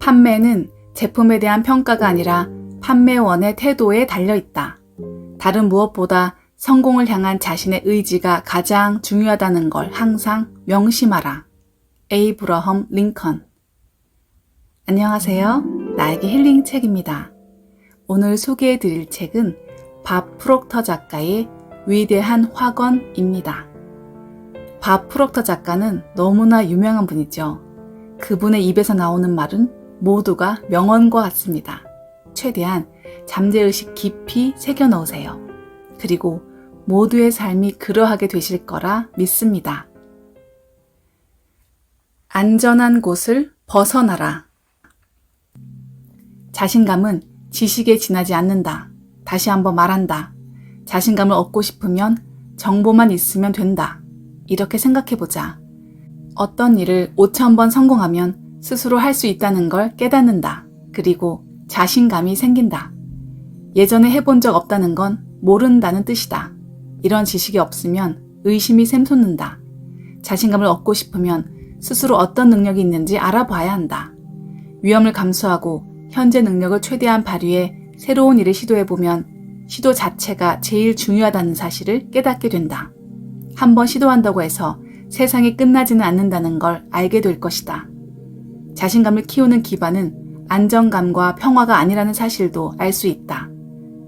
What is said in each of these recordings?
판매는 제품에 대한 평가가 아니라 판매원의 태도에 달려있다. 다른 무엇보다 성공을 향한 자신의 의지가 가장 중요하다는 걸 항상 명심하라. 에이브러험 링컨. 안녕하세요. 나에게 힐링 책입니다. 오늘 소개해드릴 책은 밥 프록터 작가의 위대한 확언입니다. 밥 프록터 작가는 너무나 유명한 분이죠. 그분의 입에서 나오는 말은 모두가 명언과 같습니다. 최대한 잠재의식 깊이 새겨넣으세요. 그리고 모두의 삶이 그러하게 되실 거라 믿습니다. 안전한 곳을 벗어나라. 자신감은 지식에 지나지 않는다. 다시 한번 말한다. 자신감을 얻고 싶으면 정보만 있으면 된다. 이렇게 생각해보자. 어떤 일을 5,000번 성공하면 스스로 할 수 있다는 걸 깨닫는다. 그리고 자신감이 생긴다. 예전에 해본 적 없다는 건 모른다는 뜻이다. 이런 지식이 없으면 의심이 샘솟는다. 자신감을 얻고 싶으면 스스로 어떤 능력이 있는지 알아봐야 한다. 위험을 감수하고 현재 능력을 최대한 발휘해 새로운 일을 시도해보면 시도 자체가 제일 중요하다는 사실을 깨닫게 된다. 한번 시도한다고 해서 세상이 끝나지는 않는다는 걸 알게 될 것이다. 자신감을 키우는 기반은 안정감과 평화가 아니라는 사실도 알 수 있다.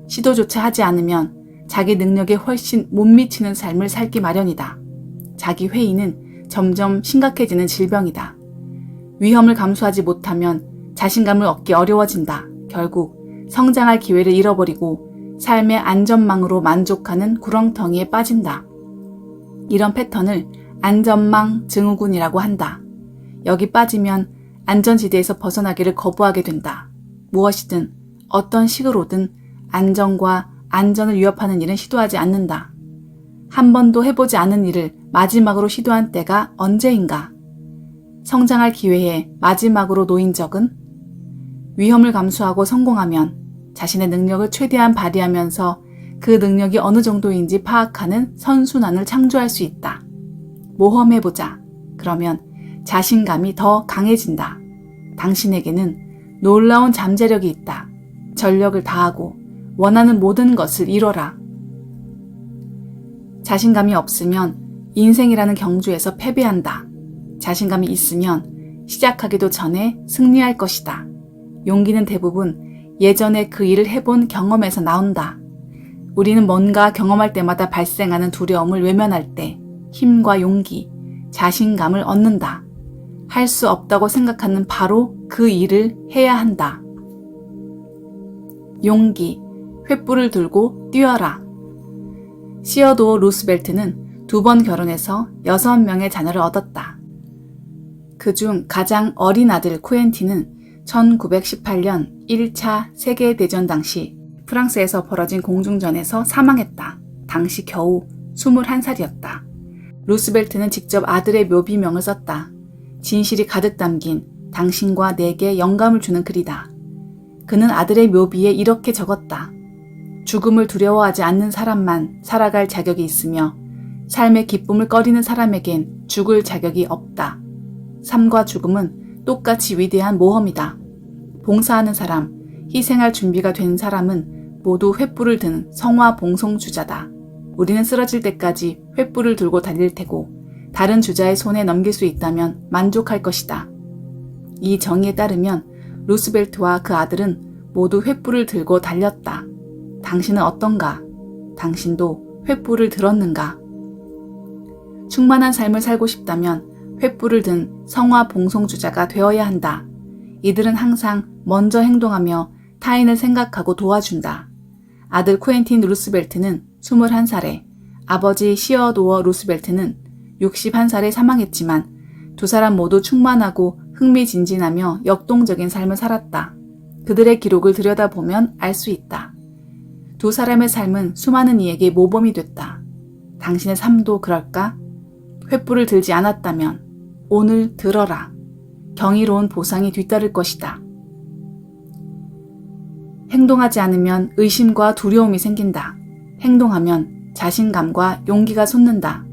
시도조차 하지 않으면 자기 능력에 훨씬 못 미치는 삶을 살기 마련이다. 자기 회의는 점점 심각해지는 질병이다. 위험을 감수하지 못하면 자신감을 얻기 어려워진다. 결국 성장할 기회를 잃어버리고 삶의 안전망으로 만족하는 구렁텅이에 빠진다. 이런 패턴을 안전망 증후군이라고 한다. 여기 빠지면 안전지대에서 벗어나기를 거부하게 된다. 무엇이든 어떤 식으로든 안정과 안전을 위협하는 일은 시도하지 않는다. 한 번도 해보지 않은 일을 마지막으로 시도한 때가 언제인가? 성장할 기회에 마지막으로 놓인 적은? 위험을 감수하고 성공하면 자신의 능력을 최대한 발휘하면서 그 능력이 어느 정도인지 파악하는 선순환을 창조할 수 있다. 모험해보자. 그러면 자신감이 더 강해진다. 당신에게는 놀라운 잠재력이 있다. 전력을 다하고 원하는 모든 것을 이뤄라. 자신감이 없으면 인생이라는 경주에서 패배한다. 자신감이 있으면 시작하기도 전에 승리할 것이다. 용기는 대부분 예전에 그 일을 해본 경험에서 나온다. 우리는 뭔가 경험할 때마다 발생하는 두려움을 외면할 때 힘과 용기, 자신감을 얻는다. 할 수 없다고 생각하는 바로 그 일을 해야 한다. 용기, 횃불을 들고 뛰어라. 시어도어 루스벨트는 2번 결혼해서 6명의 자녀를 얻었다. 그중 가장 어린 아들 쿠엔틴은 1918년 1차 세계대전 당시 프랑스에서 벌어진 공중전에서 사망했다. 당시 겨우 21살이었다. 루스벨트는 직접 아들의 묘비명을 썼다. 진실이 가득 담긴 당신과 내게 영감을 주는 글이다. 그는 아들의 묘비에 이렇게 적었다. 죽음을 두려워하지 않는 사람만 살아갈 자격이 있으며 삶의 기쁨을 꺼리는 사람에겐 죽을 자격이 없다. 삶과 죽음은 똑같이 위대한 모험이다. 봉사하는 사람, 희생할 준비가 된 사람은 모두 횃불을 든 성화 봉송주자다. 우리는 쓰러질 때까지 횃불을 들고 달릴 테고 다른 주자의 손에 넘길 수 있다면 만족할 것이다. 이 정의에 따르면 루스벨트와 그 아들은 모두 횃불을 들고 달렸다. 당신은 어떤가? 당신도 횃불을 들었는가? 충만한 삶을 살고 싶다면 횃불을 든 성화 봉송주자가 되어야 한다. 이들은 항상 먼저 행동하며 타인을 생각하고 도와준다. 아들 쿠엔틴 루스벨트는 21살에 아버지 시어도어 루스벨트는 61살에 사망했지만 두 사람 모두 충만하고 흥미진진하며 역동적인 삶을 살았다. 그들의 기록을 들여다보면 알 수 있다. 두 사람의 삶은 수많은 이에게 모범이 됐다. 당신의 삶도 그럴까? 횃불을 들지 않았다면 오늘 들어라. 경이로운 보상이 뒤따를 것이다. 행동하지 않으면 의심과 두려움이 생긴다. 행동하면 자신감과 용기가 솟는다.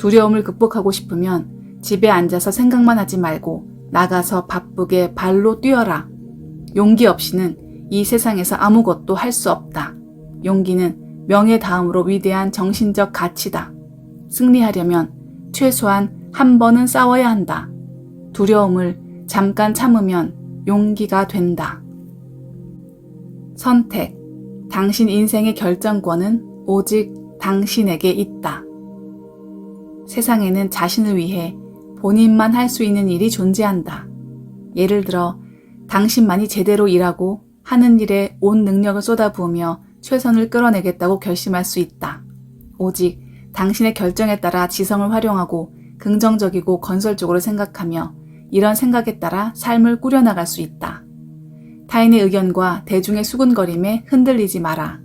두려움을 극복하고 싶으면 집에 앉아서 생각만 하지 말고 나가서 바쁘게 발로 뛰어라. 용기 없이는 이 세상에서 아무것도 할 수 없다. 용기는 명예 다음으로 위대한 정신적 가치다. 승리하려면 최소한 한 번은 싸워야 한다. 두려움을 잠깐 참으면 용기가 된다. 선택. 당신 인생의 결정권은 오직 당신에게 있다. 세상에는 자신을 위해 본인만 할 수 있는 일이 존재한다. 예를 들어 당신만이 제대로 일하고 하는 일에 온 능력을 쏟아부으며 최선을 끌어내겠다고 결심할 수 있다. 오직 당신의 결정에 따라 지성을 활용하고 긍정적이고 건설적으로 생각하며 이런 생각에 따라 삶을 꾸려나갈 수 있다. 타인의 의견과 대중의 수군거림에 흔들리지 마라.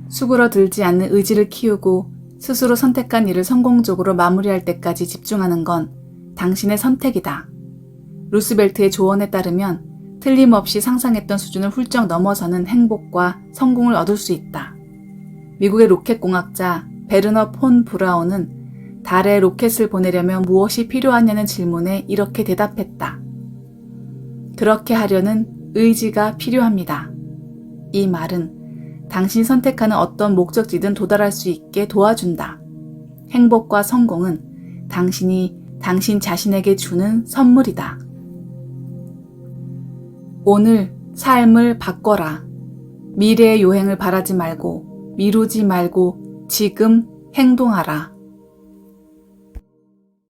수그러들지 않는 의지를 키우고 스스로 선택한 일을 성공적으로 마무리할 때까지 집중하는 건 당신의 선택이다. 루스벨트의 조언에 따르면 틀림없이 상상했던 수준을 훌쩍 넘어서는 행복과 성공을 얻을 수 있다. 미국의 로켓공학자 베르너 폰 브라운은 달에 로켓을 보내려면 무엇이 필요하냐는 질문에 이렇게 대답했다. 그렇게 하려는 의지가 필요합니다. 이 말은 당신이 선택하는 어떤 목적지든 도달할 수 있게 도와준다. 행복과 성공은 당신이 당신 자신에게 주는 선물이다. 오늘 삶을 바꿔라. 미래의 요행을 바라지 말고 미루지 말고 지금 행동하라.